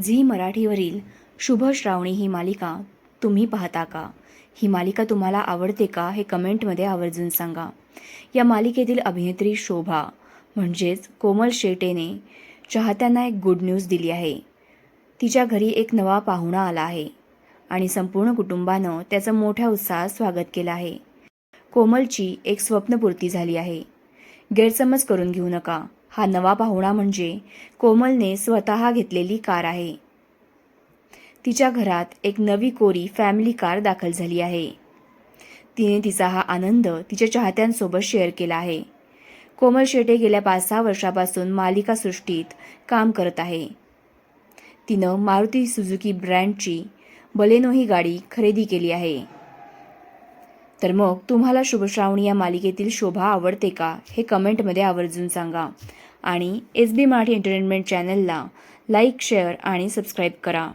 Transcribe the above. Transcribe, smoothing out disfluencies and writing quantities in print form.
Zee मराठीवरील शुभ श्रावणी ही मालिका तुम्ही पाहता का? ही मालिका तुम्हाला आवडते का हे कमेंटमध्ये आवर्जून सांगा. या मालिकेतील अभिनेत्री शोभा म्हणजेच कोमल शेटेने चाहत्यांना एक गुड न्यूज दिली आहे. तिच्या घरी एक नवा पाहुणा आला आहे आणि संपूर्ण कुटुंबानं त्याचं मोठ्या उत्साहात स्वागत केलं आहे. कोमलची एक स्वप्नपूर्ती झाली आहे. गैरसमज करून घेऊ नका. हा नवा पाहुणा म्हणजे कोमलने स्वतः घेतलेली कार आहे. तिच्या घरात एक नवी कोरी फॅमिली कार दाखल झाली आहे. तिने तिचा हा आनंद तिच्या चाहत्यांसोबत शेअर केला आहे. कोमल शेटे गेल्या 5-6 वर्षापासून मालिका सृष्टीत काम करत आहे. तिनं मारुती सुझुकी ब्रँडची बलेनो ही गाडी खरेदी केली आहे. तर मग तुम्हाला शुभश्रावणी या मालिकेतील शोभा आवडते का हे कमेंटमध्ये आवर्जून सांगा. आणि SB मराठी एंटरटेनमेंट चॅनलला लाईक, शेअर आणि सबस्क्राईब करा.